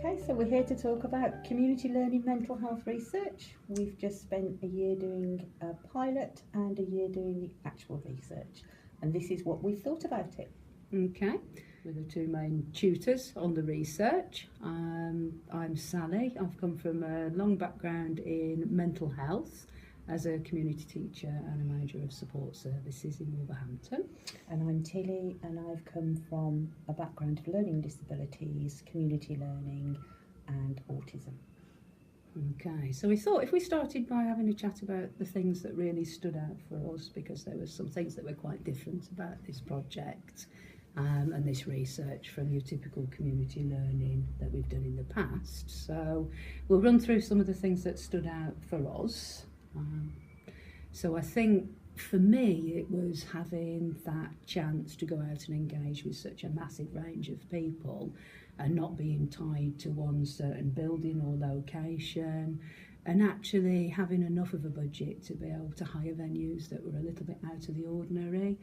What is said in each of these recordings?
Okay, so we're here to talk about community learning mental health research. We've just spent a year doing a pilot and a year doing the actual research, and this is what we've thought about it. Okay, we're the two main tutors on the research. I'm Sally. I've come from a long background in mental health as a community teacher and a manager of support services in Wolverhampton. And I'm Tilly, and I've come from a background of learning disabilities, community learning and autism. Okay, so we thought if we started by having a chat about the things that really stood out for us, because there were some things that were quite different about this project and this research from your typical community learning that we've done in the past. So we'll run through some of the things that stood out for us. So I think for me it was having that chance to go out and engage with such a massive range of people and not being tied to one certain building or location, and actually having enough of a budget to be able to hire venues that were a little bit out of the ordinary.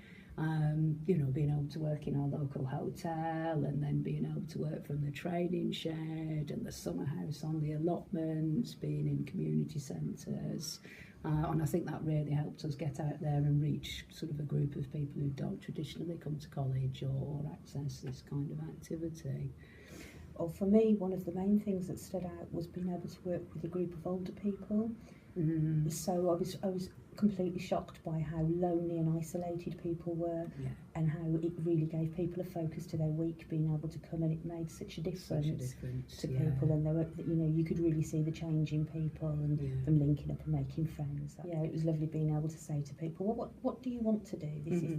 Being able to work in our local hotel and then being able to work from the training shed and the summer house on the allotments, being in community centres. And I think that really helped us get out there and reach sort of a group of people who don't traditionally come to college or access this kind of activity. Well, for me, one of the main things that stood out was being able to work with a group of older people. So I was completely shocked by how lonely and isolated people were, and how it really gave people a focus to their week, being able to come, and it made such a difference to people. And there were, you could really see the change in people and them linking up and making friends. It was lovely being able to say to people, well, what do you want to do?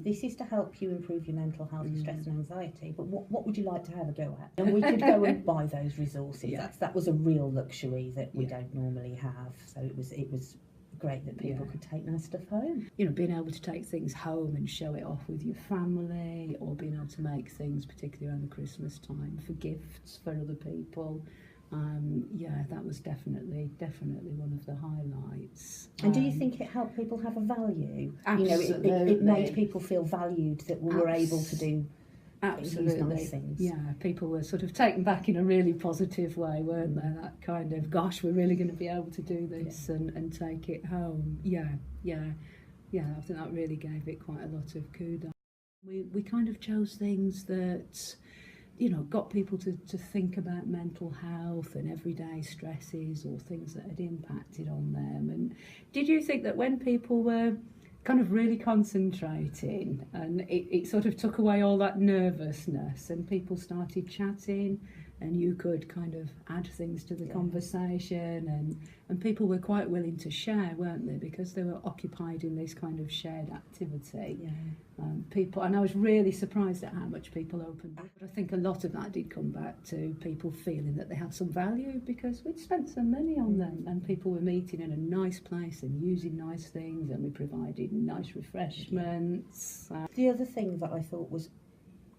This is to help you improve your mental health, your stress and anxiety, but what would you like to have a go at? And we could go and buy those resources. That was a real luxury that we don't normally have. So it was great that people could take nice stuff home. Being able to take things home and show it off with your family, or being able to make things, particularly around the Christmas time, for gifts for other people. That was definitely one of the highlights. And do you think it helped people have a value? Absolutely. It made people feel valued that we were able to do absolutely nice things. Yeah, people were sort of taken back in a really positive way, weren't they? That kind of, gosh, we're really going to be able to do this and take it home. Yeah, I think that really gave it quite a lot of kudos. We kind of chose things that got people to think about mental health and everyday stresses or things that had impacted on them. And did you think that when people were kind of really concentrating and it sort of took away all that nervousness and people started chatting and you could kind of add things to the conversation and people were quite willing to share, weren't they, because they were occupied in this kind of shared activity. And I was really surprised at how much people opened up. But I think a lot of that did come back to people feeling that they had some value because we'd spent some money on them, and people were meeting in a nice place and using nice things, and we provided nice refreshments. The other thing that I thought was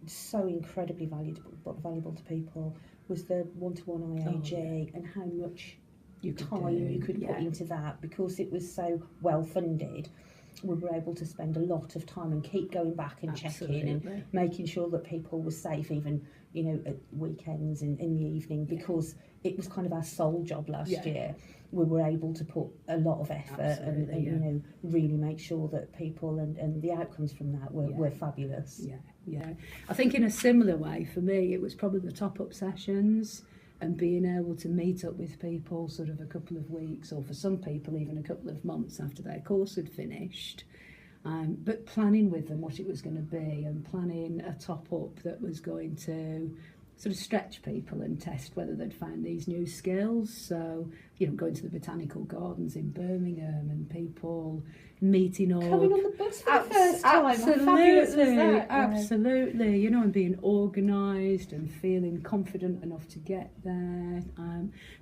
so incredibly valuable to people was the one-to-one IAG and how much time you could put into that, because it was so well funded. We were able to spend a lot of time and keep going back and checking and making sure that people were safe, even at weekends and in the evening, because it was kind of our sole job last year. We were able to put a lot of effort and really make sure that people and the outcomes from that were fabulous. I think in a similar way for me it was probably the top-up sessions and being able to meet up with people sort of a couple of weeks, or for some people even a couple of months after their course had finished, but planning with them what it was going to be and planning a top-up that was going to sort of stretch people and test whether they'd found these new skills. So, going to the botanical gardens in Birmingham and people meeting up. Coming on the bus for the first time. Absolutely. And being organised and feeling confident enough to get there.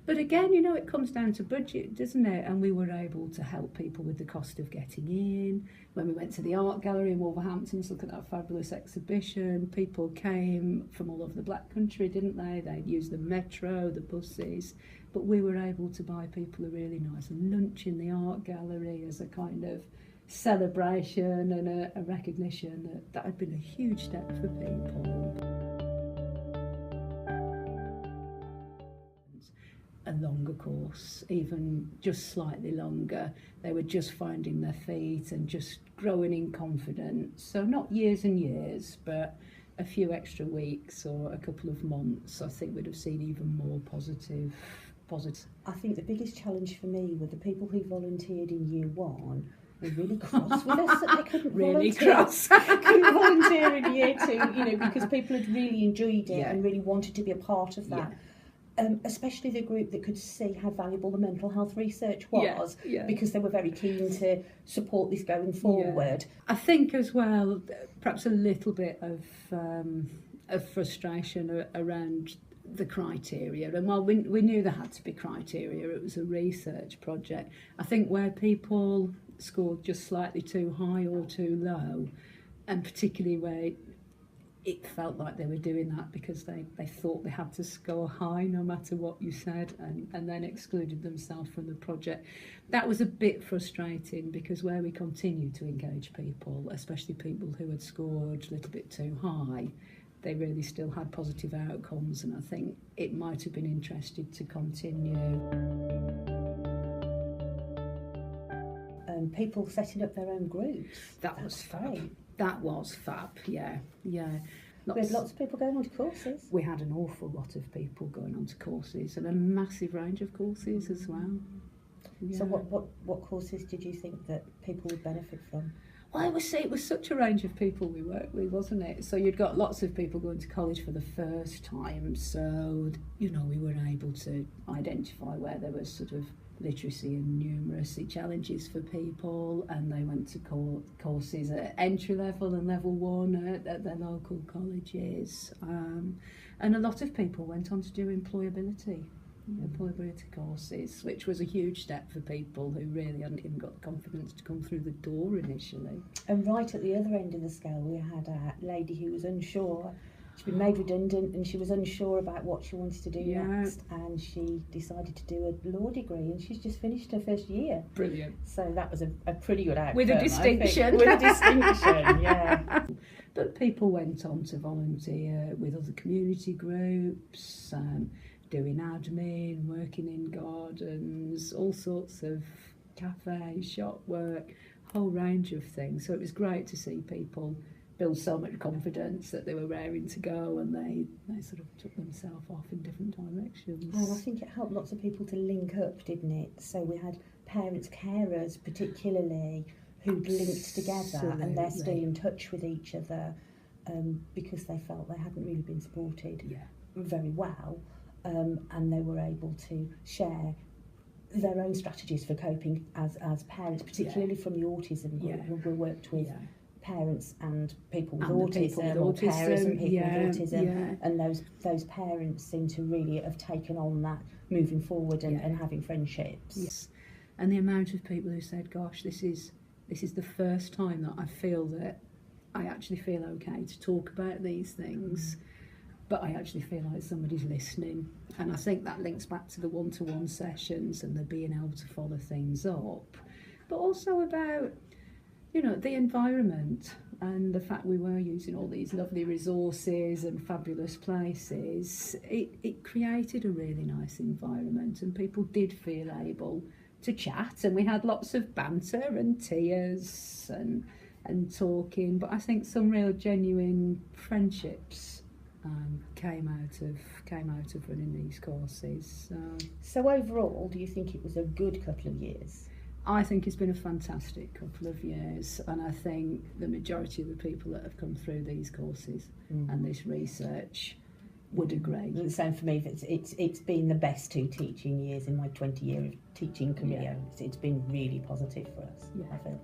But again, it comes down to budget, doesn't it? And we were able to help people with the cost of getting in. When we went to the art gallery in Wolverhampton to look at that fabulous exhibition, people came from all over the Black Country, didn't they? They'd use the metro, the buses, but we were able to buy people a really nice lunch in the art gallery as a kind of celebration and a recognition that had been a huge step for people. longer course, even just slightly longer. They were just finding their feet and just growing in confidence. So not years and years, but a few extra weeks or a couple of months, I think we'd have seen even more positive. I think the biggest challenge for me were the people who volunteered in year one were really cross with us that they couldn't Really volunteer. cross. Couldn't volunteer in year two, you know, because people had really enjoyed it Yeah. and really wanted to be a part of that. Especially the group that could see how valuable the mental health research was, because they were very keen to support this going forward. I think as well, perhaps a little bit of frustration around the criteria. And while we knew there had to be criteria, it was a research project. I think where people scored just slightly too high or too low, and particularly where it felt like they were doing that because they thought they had to score high no matter what you said, and then excluded themselves from the project. That was a bit frustrating, because where we continued to engage people, especially people who had scored a little bit too high, they really still had positive outcomes, and I think it might have been interested to continue. People setting up their own groups. That was fab. That was fab, yeah. We had lots of people going on to courses. We had an awful lot of people going on to courses, and a massive range of courses as well. Yeah. So what courses did you think that people would benefit from? Well, it was such a range of people we worked with, wasn't it? So you'd got lots of people going to college for the first time, so, you know, we were able to identify where there was sort of literacy and numeracy challenges for people, and they went to courses at entry level and level one at their local colleges, and a lot of people went on to do employability courses, which was a huge step for people who really hadn't even got the confidence to come through the door initially. And right at the other end of the scale, we had a lady who was unsure. She'd been made redundant and she was unsure about what she wanted to do next, and she decided to do a law degree, and she's just finished her first year. Brilliant. So that was a pretty good outcome. With a distinction. With a distinction, yeah. But people went on to volunteer with other community groups, doing admin, working in gardens, all sorts of cafes, shop work, whole range of things. So it was great to see people build so much confidence that they were raring to go, and they sort of took themselves off in different directions. And I think it helped lots of people to link up, didn't it? So we had parents, carers particularly, who'd linked together, and they're still in touch with each other, because they felt they hadn't really been supported very well, and they were able to share their own strategies for coping as parents, particularly from the autism group. We worked with parents and people with autism, or carers and people with autism, and those parents seem to really have taken on that moving forward and having friendships. Yes, and the amount of people who said, "Gosh, this is the first time that I feel that I actually feel okay to talk about these things, but I actually feel like somebody's listening." And I think that links back to the one-to-one sessions and the being able to follow things up, but also about, you know, the environment and the fact we were using all these lovely resources and fabulous places. It created a really nice environment, and people did feel able to chat, and we had lots of banter and tears and talking, but I think some real genuine friendships came out of running these courses. So overall, do you think it was a good couple of years? I think it's been a fantastic couple of years, and I think the majority of the people that have come through these courses and this research would agree. The same for me. It's been the best 2 teaching years in my 20-year teaching career. It's been really positive for us, I feel.